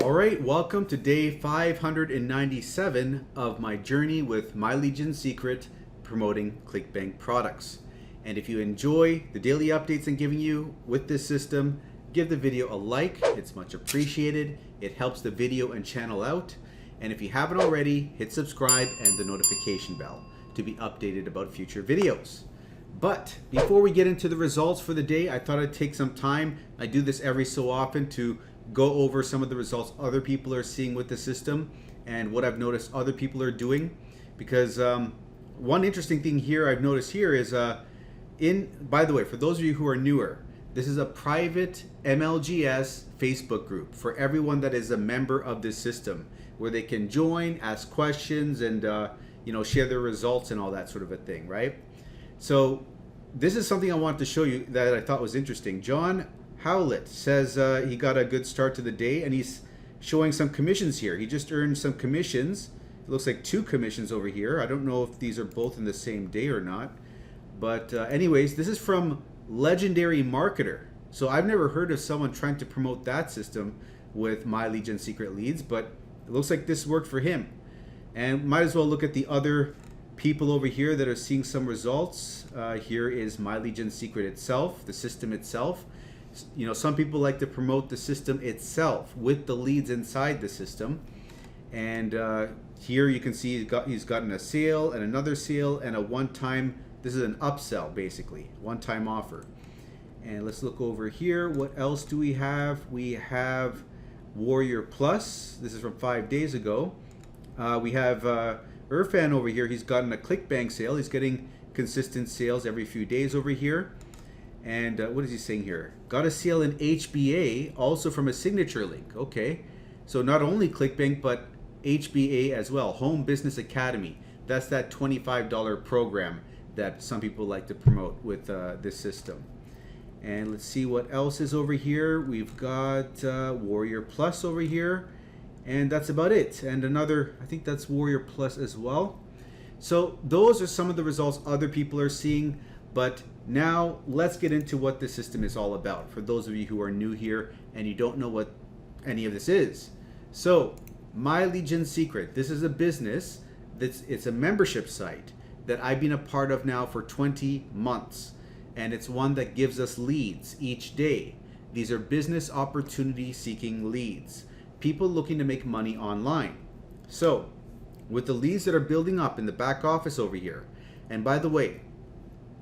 All right, welcome to day 597 of my journey with My Legion Secret promoting Clickbank products. And if you enjoy the daily updates I'm giving you with this system, give the video a like. It's much appreciated. It helps the video and channel out. And if you haven't already, hit subscribe and the notification bell to be updated about future videos. But before we get into the results for the day, I thought I'd take some time. I do this every so often to go over some of the results other people are seeing with the system and what I've noticed other people are doing. Because one interesting thing here I've noticed here is, by the way, for those of you who are newer, this is a private MLGS Facebook group for everyone that is a member of this system, where they can join, ask questions, and share their results and all that sort of a thing, right? So this is something I wanted to show you that I thought was interesting. John Howlett says he got a good start to the day, and he's showing some commissions here. He just earned some commissions. It looks like 2 commissions over here. I don't know if these are both in the same day or not. But anyways, this is from Legendary Marketer. So I've never heard of someone trying to promote that system with My Legion Secret leads, but it looks like this worked for him. And might as well look at the other people over here that are seeing some results. Here is My Legion Secret itself, the system itself. Some people like to promote the system itself with the leads inside the system. And here you can see he's gotten a sale and another sale and a one-time, this is an upsell basically, one-time offer. And let's look over here. What else do we have? We have Warrior Plus. This is from 5 days ago. We have Irfan over here. He's gotten a Clickbank sale. He's getting consistent sales every few days over here. And what is he saying here? Got a sale in HBA, also from a signature link. Okay, so not only Clickbank, but HBA as well, Home Business Academy. That's that $25 program that some people like to promote with this system. And let's see what else is over here. We've got Warrior Plus over here. And that's about it. And another, I think that's Warrior Plus as well. So those are some of the results other people are seeing. But now let's get into what this system is all about, for those of you who are new here and you don't know what any of this is. So My Legion Secret, this is a business, it's a membership site that I've been a part of now for 20 months. And it's one that gives us leads each day. These are business opportunity seeking leads, people looking to make money online. So with the leads that are building up in the back office over here, and by the way,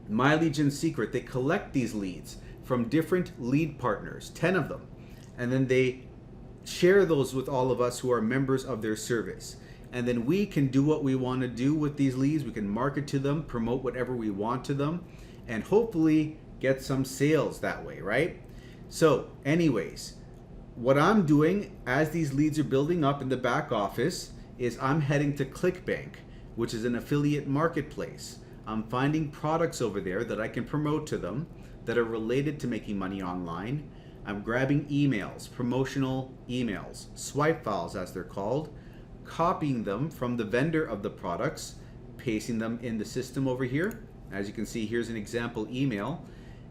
My Legion Secret, they collect these leads from different lead partners, 10 of them, and then they share those with all of us who are members of their service. And then we can do what we want to do with these leads. We can market to them, promote whatever we want to them, and hopefully get some sales that way, right? So anyways, what I'm doing as these leads are building up in the back office is I'm heading to Clickbank, which is an affiliate marketplace. I'm finding products over there that I can promote to them that are related to making money online. I'm grabbing emails, promotional emails, swipe files as they're called, copying them from the vendor of the products, pasting them in the system over here. As you can see, here's an example email,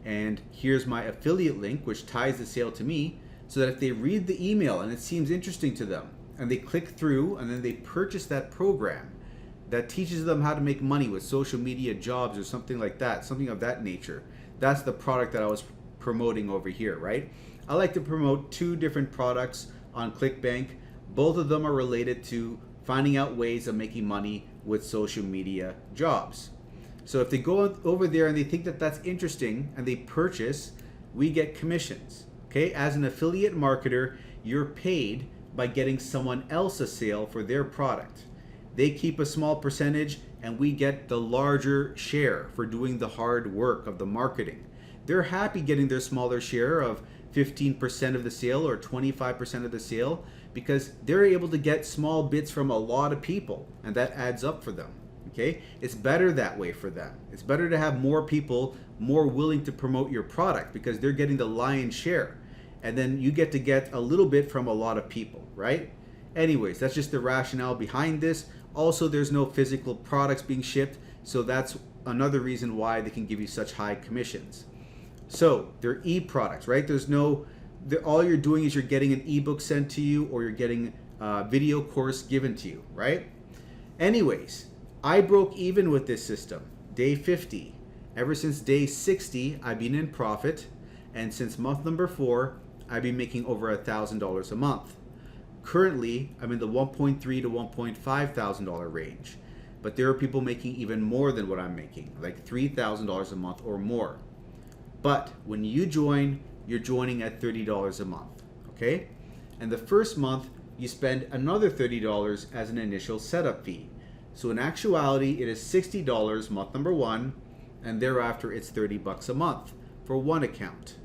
and here's my affiliate link, which ties the sale to me, so that if they read the email and it seems interesting to them, and they click through and then they purchase that program that teaches them how to make money with social media jobs or something like that, something of that nature. That's the product that I was promoting over here, right? I like to promote 2 different products on Clickbank. Both of them are related to finding out ways of making money with social media jobs. So if they go over there and they think that that's interesting and they purchase, we get commissions. Okay, as an affiliate marketer, you're paid by getting someone else a sale for their product. They keep a small percentage and we get the larger share for doing the hard work of the marketing. They're happy getting their smaller share of 15% of the sale or 25% of the sale, because they're able to get small bits from a lot of people, and that adds up for them. Okay, it's better that way for them. It's better to have more people more willing to promote your product, because they're getting the lion's share, and then you get to get a little bit from a lot of people, right? Anyways, that's just the rationale behind this. Also, there's no physical products being shipped, so that's another reason why they can give you such high commissions. So they're e-products, right? There's no all you're doing is you're getting an ebook sent to you, or you're getting a video course given to you, right? Anyways, I broke even with this system, day 50. Ever since day 60, I've been in profit, and since month number 4, I've been making over $1,000 a month. Currently, I'm in the $1.3 to $1.5 thousand range, but there are people making even more than what I'm making, like $3,000 a month or more. But when you join, you're joining at $30 a month, okay? And the first month, you spend another $30 as an initial setup fee. So in actuality, it is $60 month number 1, and thereafter it's $30 a month for one account.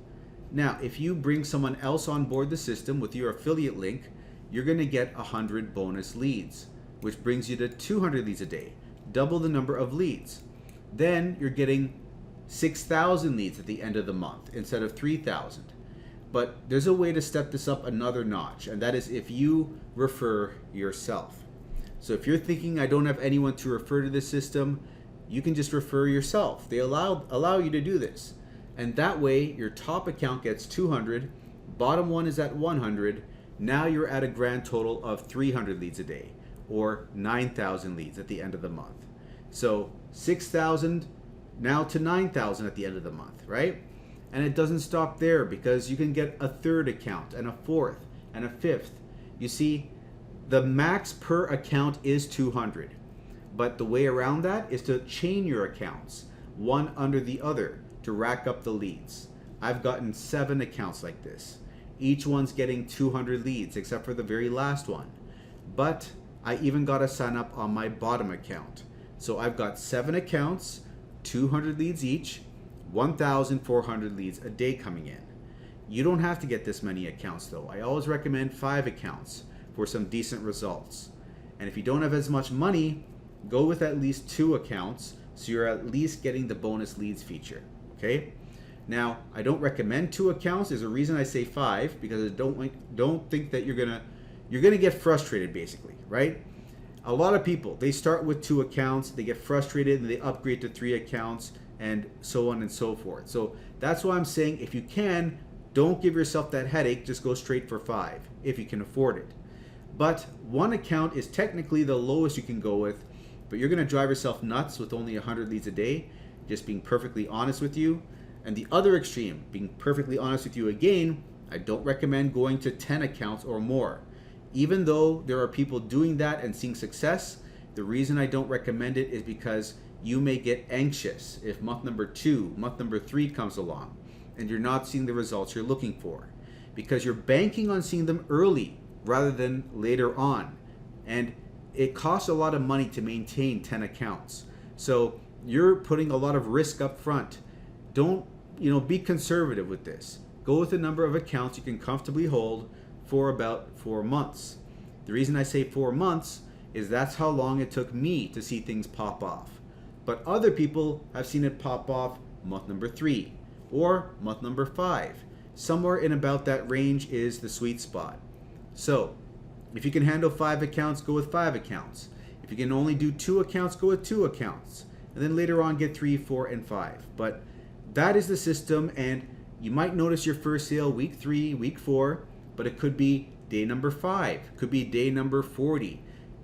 Now, if you bring someone else on board the system with your affiliate link, you're gonna get 100 bonus leads, which brings you to 200 leads a day, double the number of leads. Then you're getting 6,000 leads at the end of the month instead of 3,000. But there's a way to step this up another notch, and that is if you refer yourself. So if you're thinking I don't have anyone to refer to this system, you can just refer yourself. They allow you to do this. And that way your top account gets 200, bottom one is at 100. Now you're at a grand total of 300 leads a day, or 9,000 leads at the end of the month. So 6,000 now to 9,000 at the end of the month, right? And it doesn't stop there, because you can get a third account and a fourth and a fifth. You see, the max per account is 200. But the way around that is to chain your accounts, one under the other, to rack up the leads. I've gotten 7 accounts like this. Each one's getting 200 leads, except for the very last one. But I even got to sign up on my bottom account. So I've got 7 accounts, 200 leads each, 1,400 leads a day coming in. You don't have to get this many accounts though. I always recommend 5 accounts for some decent results. And if you don't have as much money, go with at least 2 accounts, so you're at least getting the bonus leads feature, okay? Now, I don't recommend 2 accounts. There's a reason I say 5, because I don't think that you're gonna get frustrated, basically, right? A lot of people, they start with 2 accounts, they get frustrated, and they upgrade to 3 accounts, and so on and so forth. So that's why I'm saying, if you can, don't give yourself that headache. Just go straight for 5 if you can afford it. But 1 account is technically the lowest you can go with, but you're gonna drive yourself nuts with only 100 leads a day, just being perfectly honest with you. And the other extreme, being perfectly honest with you again, I don't recommend going to 10 accounts or more. Even though there are people doing that and seeing success, the reason I don't recommend it is because you may get anxious if month number 2, month number 3 comes along and you're not seeing the results you're looking for, because you're banking on seeing them early rather than later on. And it costs a lot of money to maintain 10 accounts. So you're putting a lot of risk up front. Don't, be conservative with this. Go with a number of accounts you can comfortably hold for about 4 months. The reason I say 4 months is that's how long it took me to see things pop off. But other people have seen it pop off month number 3 or month number 5. Somewhere in about that range is the sweet spot. So if you can handle 5 accounts, go with 5 accounts. If you can only do 2 accounts, go with 2 accounts. And then later on get 3, 4, and 5. But that is the system, and you might notice your first sale week 3, week 4, but it could be day number 5, could be day number 40.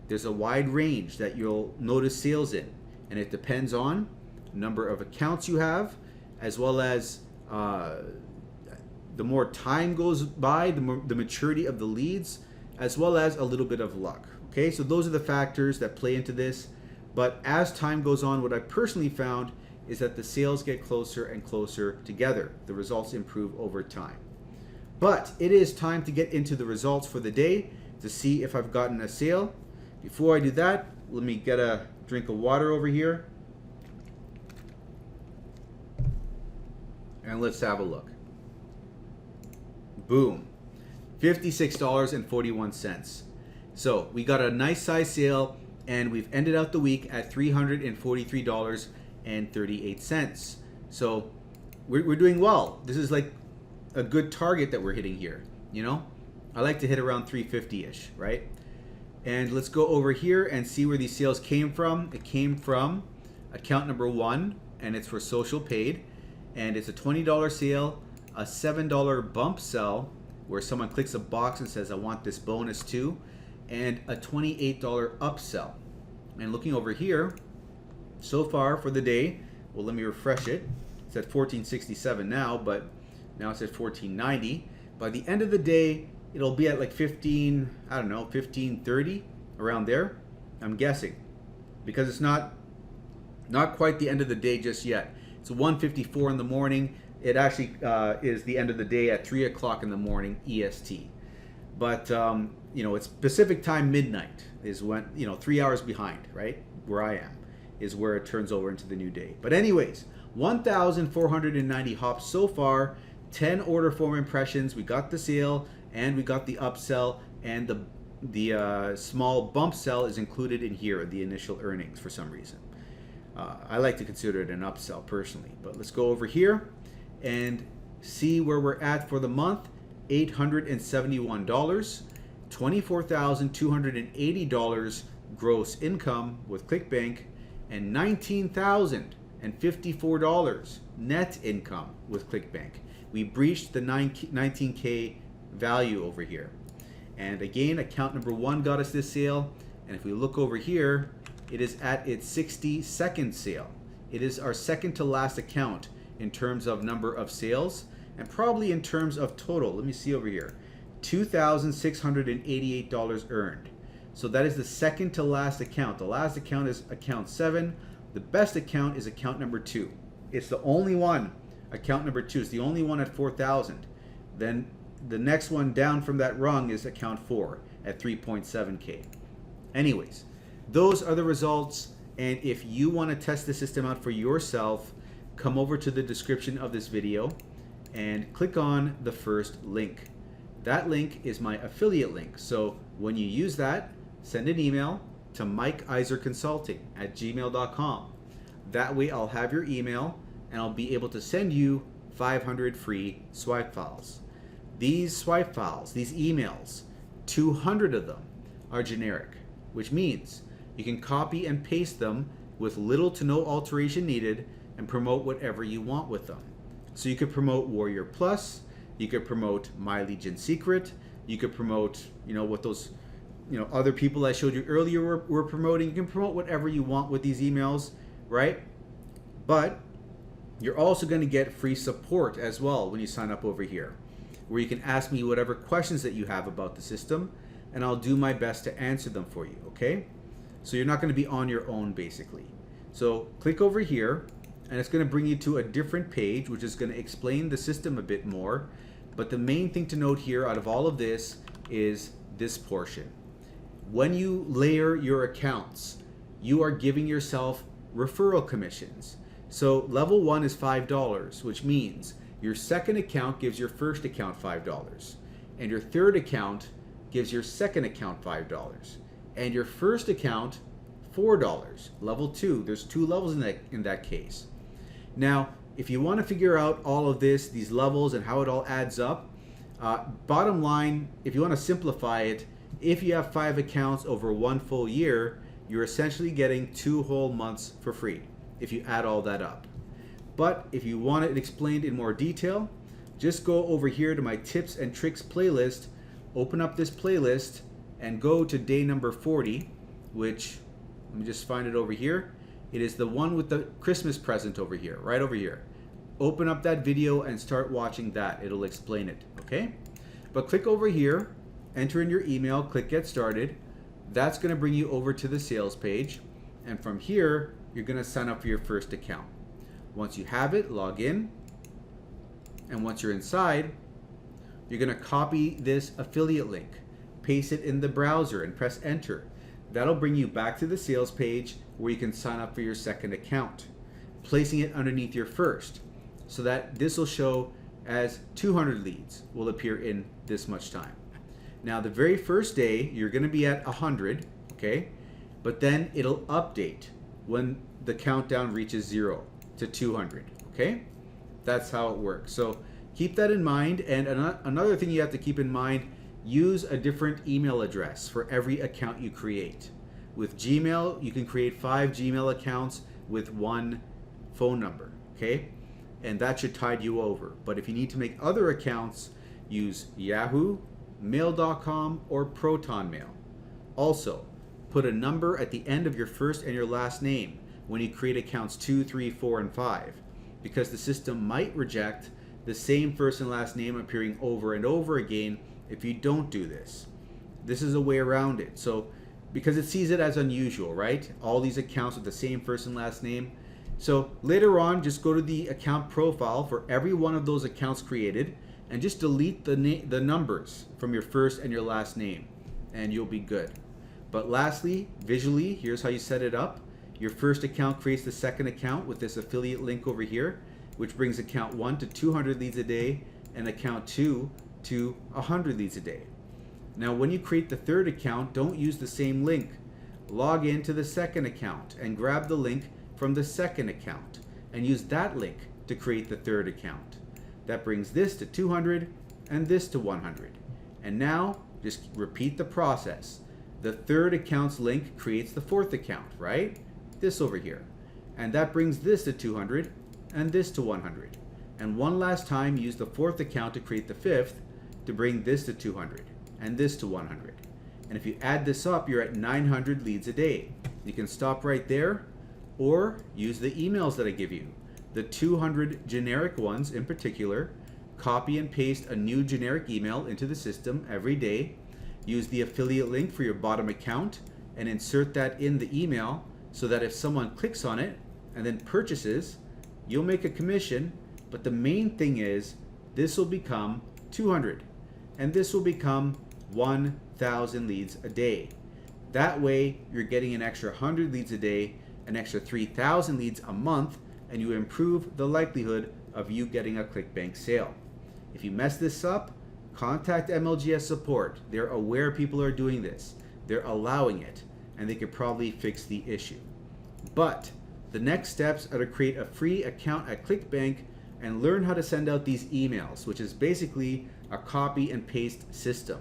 There's a wide range that you'll notice sales in, and it depends on number of accounts you have, as well as the more time goes by, the maturity of the leads, as well as a little bit of luck. Okay, so those are the factors that play into this. But as time goes on, what I personally found is that the sales get closer and closer together. The results improve over time. But it is time to get into the results for the day to see if I've gotten a sale. Before I do that, let me get a drink of water over here. And let's have a look. Boom. $56.41. So we got a nice size sale, and we've ended out the week at $343.38. So we're doing well. This is like a good target that we're hitting here. I like to hit around 350-ish, right? And let's go over here and see where these sales came from. It came from account number 1, and it's for social paid, and it's a $20 sale, a $7 bump sell, where someone clicks a box and says, I want this bonus too, and a $28 upsell. And looking over here, so far for the day, well, let me refresh it. It's at $14.67 now, but now it's at $14.90. By the end of the day, it'll be at like 15, I don't know, 15.30, around there, I'm guessing, because it's not quite the end of the day just yet. It's 1:54 in the morning. It actually is the end of the day at 3 o'clock in the morning EST. But you know, it's Pacific time, midnight is when, you know, 3 hours behind, right? Where I am is where it turns over into the new day. But anyways, 1,490 hops so far, 10 order form impressions. We got the sale and we got the upsell, and the small bump sell is included in here, the initial earnings for some reason. I like to consider it an upsell personally, but let's go over here and see where we're at for the month. $871, $24,280 gross income with Clickbank, and $19,054 net income with Clickbank. We breached the 19K value over here. And again, account number 1 got us this sale. And if we look over here, it is at its 62nd sale. It is our second to last account in terms of number of sales, and probably in terms of total. Let me see over here. $2,688 earned. So that is the second to last account. The last account is account 7. The best account is account number 2. It's the only one. Account number 2 is the only one at 4,000. Then the next one down from that rung is account 4 at 3.7K. Anyways, those are the results. And if you want to test the system out for yourself, come over to the description of this video and click on the first link. That link is my affiliate link. So when you use that, send an email to mikeiserconsulting@gmail.com. That way I'll have your email and I'll be able to send you 500 free swipe files. These swipe files, these emails, 200 of them are generic, which means you can copy and paste them with little to no alteration needed and promote whatever you want with them. So you could promote Warrior Plus, you could promote My Legion Secret, you could promote, you know, what those, you know, other people I showed you earlier were promoting. You can promote whatever you want with these emails, right? But you're also going to get free support as well when you sign up over here, where you can ask me whatever questions that you have about the system, and I'll do my best to answer them for you, okay? So you're not going to be on your own, basically. So click over here, and it's going to bring you to a different page, which is going to explain the system a bit more. But the main thing to note here out of all of this is this portion. When you layer your accounts, you are giving yourself referral commissions. So level 1 is $5, which means your second account gives your first account $5, and your third account gives your second account $5, and your first account $4. Level 2, there's 2 levels in that case. Now, if you want to figure out all of this, these levels and how it all adds up, bottom line, if you want to simplify it, if you have 5 accounts over 1 full year, you're essentially getting 2 whole months for free if you add all that up. But if you want it explained in more detail, just go over here to my tips and tricks playlist, open up this playlist, and go to day number 40, which, let me just find it over here. It is the one with the Christmas present over here, right over here. Open up that video and start watching that. It'll explain it, okay? But click over here, enter in your email, click Get Started. That's going to bring you over to the sales page. And from here, you're going to sign up for your first account. Once you have it, log in. And once you're inside, you're going to copy this affiliate link, paste it in the browser, and press enter. That'll bring you back to the sales page where you can sign up for your second account, placing it underneath your first, so that this will show as 200 leads will appear in this much time. Now, the very first day, you're going to be at 100, okay? But then it'll update when the countdown reaches 0 to 200, okay? That's how it works. So keep that in mind. And another thing you have to keep in mind, use a different email address for every account you create. With Gmail, you can create 5 Gmail accounts with 1 phone number, okay? And that should tide you over. But if you need to make other accounts, use Yahoo, Mail.com, or Proton Mail. Also, put a number at the end of your first and your last name when you create accounts 2, 3, 4, and 5, because the system might reject the same first and last name appearing over and over again if you don't do this. This is a way around it. So, because it sees it as unusual, right? All these accounts with the same first and last name. So later on, just go to the account profile for every one of those accounts created and just delete the numbers from your first and your last name, and you'll be good. But lastly, visually, here's how you set it up. Your first account creates the second account with this affiliate link over here, which brings account 1 to 200 leads a day and account 2 to 100 leads a day. Now, when you create the third account, don't use the same link. Log into the second account and grab the link from the second account and use that link to create the third account. That brings this to 200 and this to 100. And now just repeat the process. The third account's link creates the fourth account, right? This over here. And that brings this to 200 and this to 100. And one last time, use the fourth account to create the fifth to bring this to 200 and this to 100. And if you add this up, you're at 900 leads a day. You can stop right there or use the emails that I give you. The 200 generic ones in particular, copy and paste a new generic email into the system every day. Use the affiliate link for your bottom account and insert that in the email so that if someone clicks on it and then purchases, you'll make a commission. But the main thing is this will become 200 and this will become 1,000 leads a day. That way you're getting an extra 100 leads a day, an extra 3,000 leads a month, and you improve the likelihood of you getting a Clickbank sale. If you mess this up, contact MLGS support. They're aware people are doing this. They're allowing it, and they could probably fix the issue. But the next steps are to create a free account at Clickbank and learn how to send out these emails, which is basically a copy and paste system.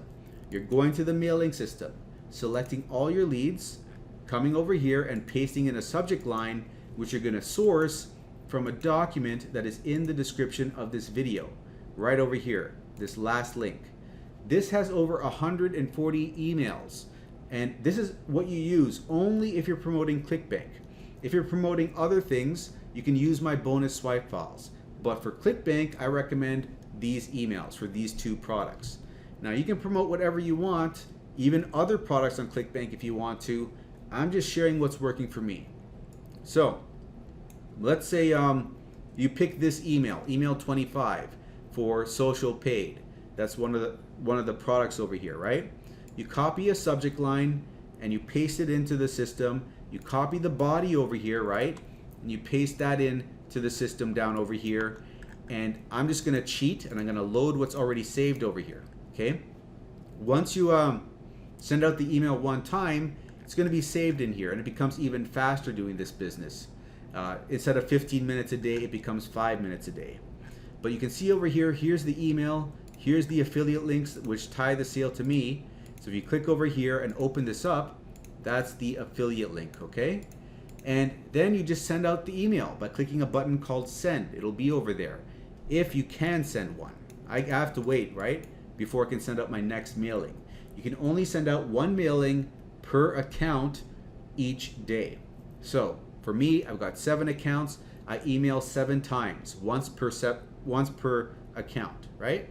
You're going to the mailing system, selecting all your leads, coming over here and pasting in a subject line, which you're going to source from a document that is in the description of this video, right over here, this last link. This has over 140 emails, and this is what you use only if you're promoting Clickbank. If you're promoting other things, you can use my bonus swipe files. But for Clickbank, I recommend these emails for these two products. Now you can promote whatever you want, even other products on Clickbank if you want to. I'm just sharing what's working for me. So let's say you pick this email 25 for social paid. That's one of the products over here, right? You copy a subject line and you paste it into the system. You copy the body over here, right? And you paste that in to the system down over here. And I'm just gonna cheat and I'm gonna load what's already saved over here, okay? Once you send out the email one time, it's gonna be saved in here and it becomes even faster doing this business. Instead of 15 minutes a day, it becomes 5 minutes a day. But you can see over here, here's the email, here's the affiliate links which tie the sale to me. So if you click over here and open this up, that's the affiliate link, okay? And then you just send out the email by clicking a button called send. It'll be over there. If you can send one. I have to wait, right? Before I can send out my next mailing. You can only send out one mailing per account each day. So for me, I've got 7 accounts. I email 7 times, once per account, right?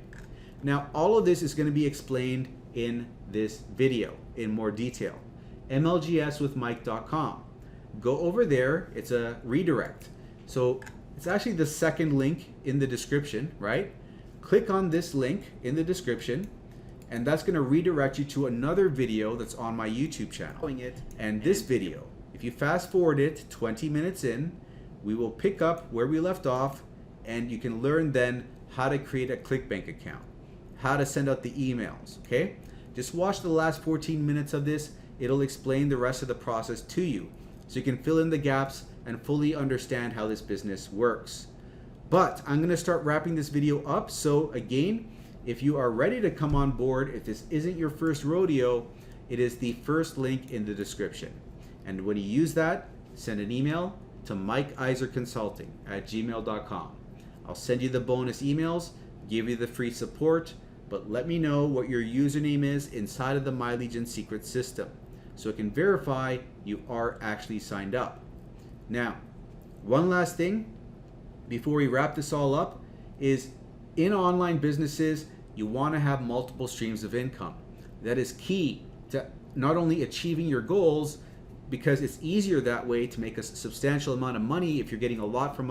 Now, all of this is going to be explained in this video in more detail. MLGSwithmike.com. Go over there. It's a redirect. So it's actually the second link in the description, right? Click on this link in the description, and that's going to redirect you to another video that's on my YouTube channel. And this video, if you fast forward it 20 minutes in, we will pick up where we left off, and you can learn then how to create a Clickbank account, how to send out the emails, okay? Just watch the last 14 minutes of this. It'll explain the rest of the process to you, so you can fill in the gaps and fully understand how this business works. But I'm going to start wrapping this video up. So again, if you are ready to come on board, if this isn't your first rodeo, it is the first link in the description. And when you use that, send an email to mikeiserconsulting@gmail.com. I'll send you the bonus emails, give you the free support, but let me know what your username is inside of the My Legion secret system so it can verify you are actually signed up. Now, one last thing before we wrap this all up is in online businesses, you want to have multiple streams of income. That is key to not only achieving your goals, because it's easier that way to make a substantial amount of money if you're getting a lot from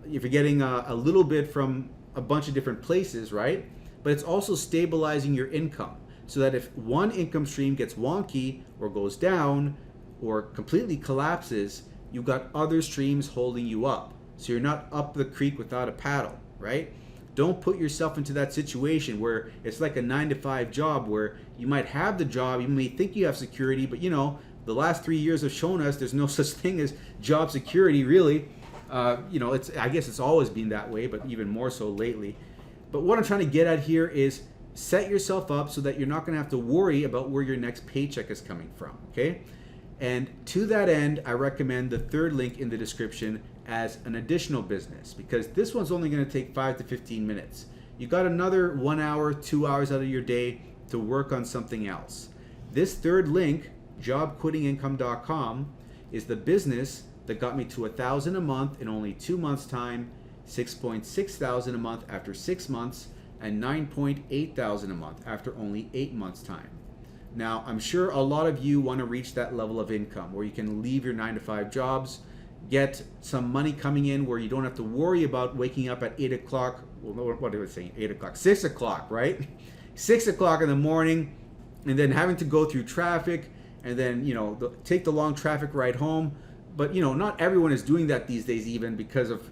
if you're getting a little bit from a bunch of different places, right? But it's also stabilizing your income so that if one income stream gets wonky or goes down or completely collapses, you've got other streams holding you up. So you're not up the creek without a paddle, right? Don't put yourself into that situation where it's like a 9-to-5 job where you might have the job, you may think you have security, but the last 3 years have shown us there's no such thing as job security, really. I guess it's always been that way, but even more so lately. But what I'm trying to get at here is set yourself up so that you're not going to have to worry about where your next paycheck is coming from, okay? And to that end, I recommend the third link in the description as an additional business, because this one's only going to take 5 to 15 minutes. You got another 1 hour, 2 hours out of your day to work on something else. This third link, jobquittingincome.com, is the business that got me to $1,000 a month in only 2 months' time, $6.6 thousand a month after 6 months, and $9.8 thousand a month after only 8 months' time. Now, I'm sure a lot of you want to reach that level of income where you can leave your 9-to-5 jobs, get some money coming in where you don't have to worry about waking up at 8 o'clock. Well, what am I saying? 8 o'clock, 6 o'clock, right? 6 o'clock in the morning, and then having to go through traffic, and then take the long traffic ride home. But not everyone is doing that these days, even because of.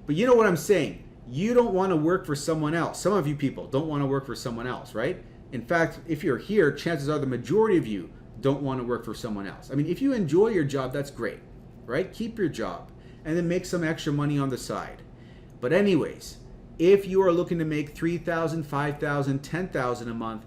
But you know what I'm saying? You don't want to work for someone else. Some of you people don't want to work for someone else, right? In fact, if you're here, chances are the majority of you don't want to work for someone else. I mean, if you enjoy your job, that's great, right? Keep your job and then make some extra money on the side. But anyways, if you are looking to make $3,000, $5,000, $10,000 a month,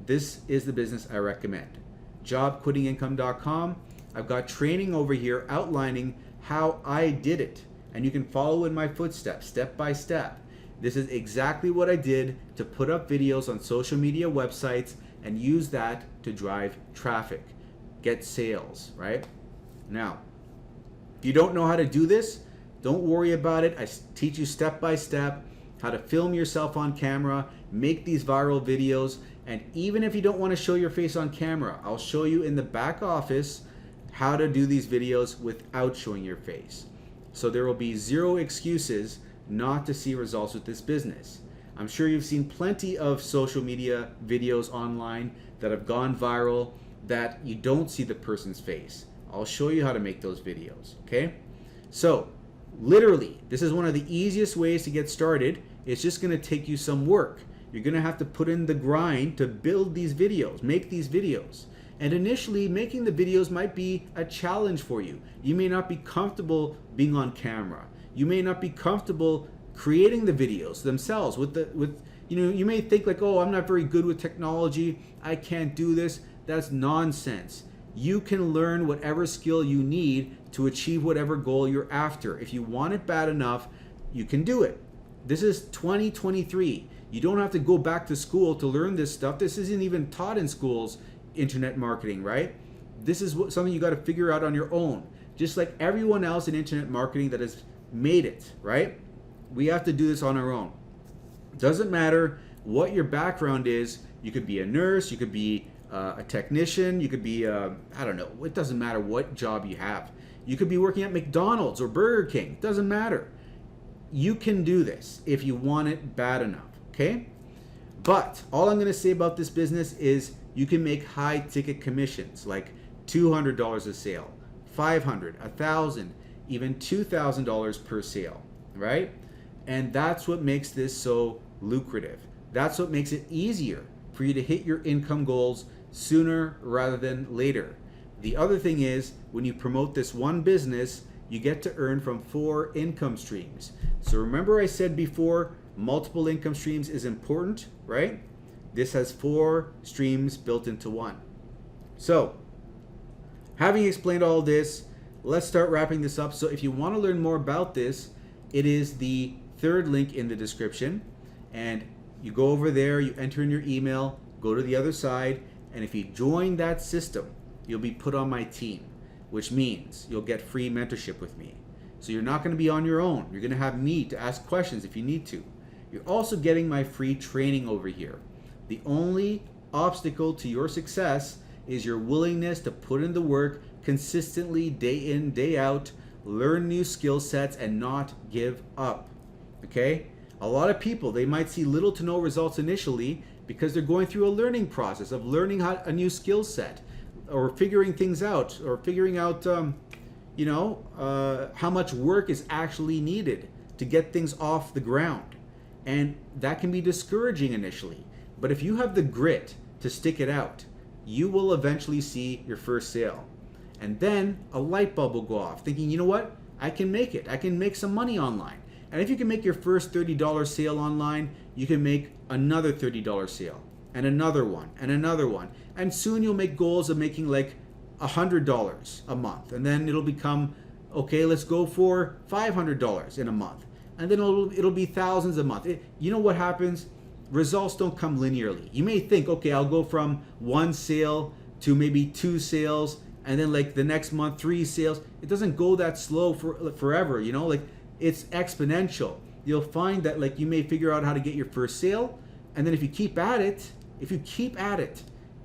this is the business I recommend. Jobquittingincome.com. I've got training over here outlining how I did it, and you can follow in my footsteps, step by step. This is exactly what I did to put up videos on social media websites and use that to drive traffic, get sales, right? Now, if you don't know how to do this, don't worry about it. I teach you step by step how to film yourself on camera, make these viral videos, and even if you don't want to show your face on camera, I'll show you in the back office how to do these videos without showing your face. So there will be zero excuses not to see results with this business. I'm sure you've seen plenty of social media videos online that have gone viral that you don't see the person's face. I'll show you how to make those videos, okay? So, literally, this is one of the easiest ways to get started. It's just gonna take you some work. You're gonna have to put in the grind to build these videos, make these videos. And initially, making the videos might be a challenge for you. You may not be comfortable being on camera. You may not be comfortable creating the videos themselves you may think like, oh, I'm not very good with technology, I can't do this. That's nonsense. You can learn whatever skill you need to achieve whatever goal you're after. If you want it bad enough, you can do it. This is 2023. You don't have to go back to school to learn this stuff. This isn't even taught in schools, internet marketing, right? This is something you got to figure out on your own. Just like everyone else in internet marketing that has made it, right? We have to do this on our own. Doesn't matter what your background is. You could be a nurse, you could be a technician, you could be I don't know. It doesn't matter what job you have. You could be working at McDonald's or Burger King. It doesn't matter. You can do this if you want it bad enough, okay? But all I'm going to say about this business is you can make high ticket commissions like $200 a sale, $500, $1,000, even $2,000 per sale, right? And that's what makes this so lucrative. That's what makes it easier for you to hit your income goals sooner rather than later. The other thing is, when you promote this one business, you get to earn from 4 income streams. So remember I said before, multiple income streams is important, right? This has 4 streams built into one. So, having explained all this, let's start wrapping this up. So if you want to learn more about this, it is the third link in the description. And you go over there, you enter in your email, go to the other side, and if you join that system, you'll be put on my team, which means you'll get free mentorship with me. So you're not going to be on your own. You're going to have me to ask questions if you need to. You're also getting my free training over here. The only obstacle to your success is your willingness to put in the work consistently, day in, day out, learn new skill sets, and not give up. Okay? A lot of people, they might see little to no results initially because they're going through a learning process of learning a new skill set, or figuring things out, or figuring out how much work is actually needed to get things off the ground. And that can be discouraging initially. But if you have the grit to stick it out, you will eventually see your first sale. And then a light bulb will go off, thinking, you know what? I can make it. I can make some money online. And if you can make your first $30 sale online, you can make another $30 sale, and another one, and another one. And soon you'll make goals of making like $100 a month. And then it'll become, okay, let's go for $500 in a month. And then it'll be thousands a month. You know what happens? Results don't come linearly. You may think, okay, I'll go from one sale to maybe 2 sales, and then like the next month 3 sales. It doesn't go that slow forever, like it's exponential. You'll find that like you may figure out how to get your first sale, and then if you keep at it,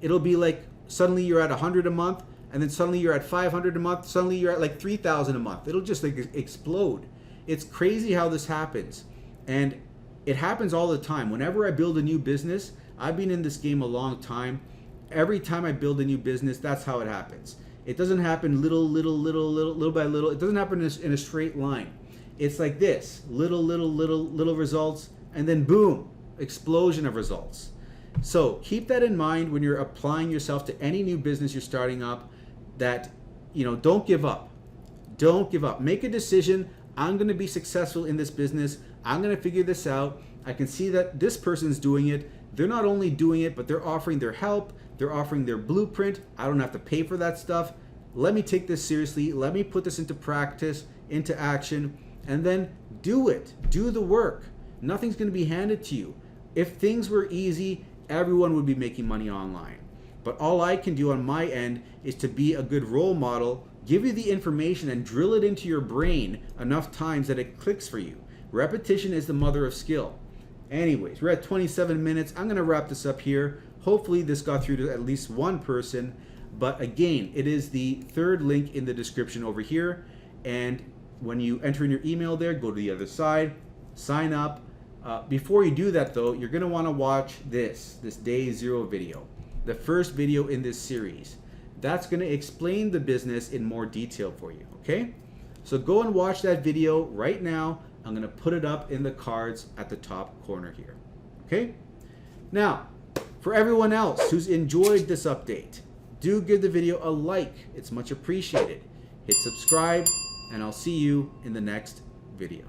it'll be like suddenly you're at 100 a month, and then suddenly you're at 500 a month, suddenly you're at like 3,000 a month. It'll just like explode. It's crazy how this happens. And it happens all the time. Whenever I build a new business, I've been in this game a long time. Every time I build a new business, that's how it happens. It doesn't happen little by little. It doesn't happen in a straight line. It's like this, little results, and then boom, explosion of results. So keep that in mind when you're applying yourself to any new business you're starting up, that, don't give up. Don't give up. Make a decision. I'm going to be successful in this business. I'm going to figure this out. I can see that this person's doing it. They're not only doing it, but they're offering their help. They're offering their blueprint. I don't have to pay for that stuff. Let me take this seriously. Let me put this into practice, into action, and then do it. Do the work. Nothing's going to be handed to you. If things were easy, everyone would be making money online. But all I can do on my end is to be a good role model, give you the information, and drill it into your brain enough times that it clicks for you. Repetition is the mother of skill. Anyways, we're at 27 minutes. I'm going to wrap this up here. Hopefully this got through to at least one person. But again, it is the third link in the description over here. And when you enter in your email there, go to the other side, sign up. Before you do that though, you're going to want to watch this day 0 video, the first video in this series. That's going to explain the business in more detail for you, okay? So go and watch that video right now. I'm going to put it up in the cards at the top corner here, okay? Now, for everyone else who's enjoyed this update, do give the video a like. It's much appreciated. Hit subscribe, and I'll see you in the next video.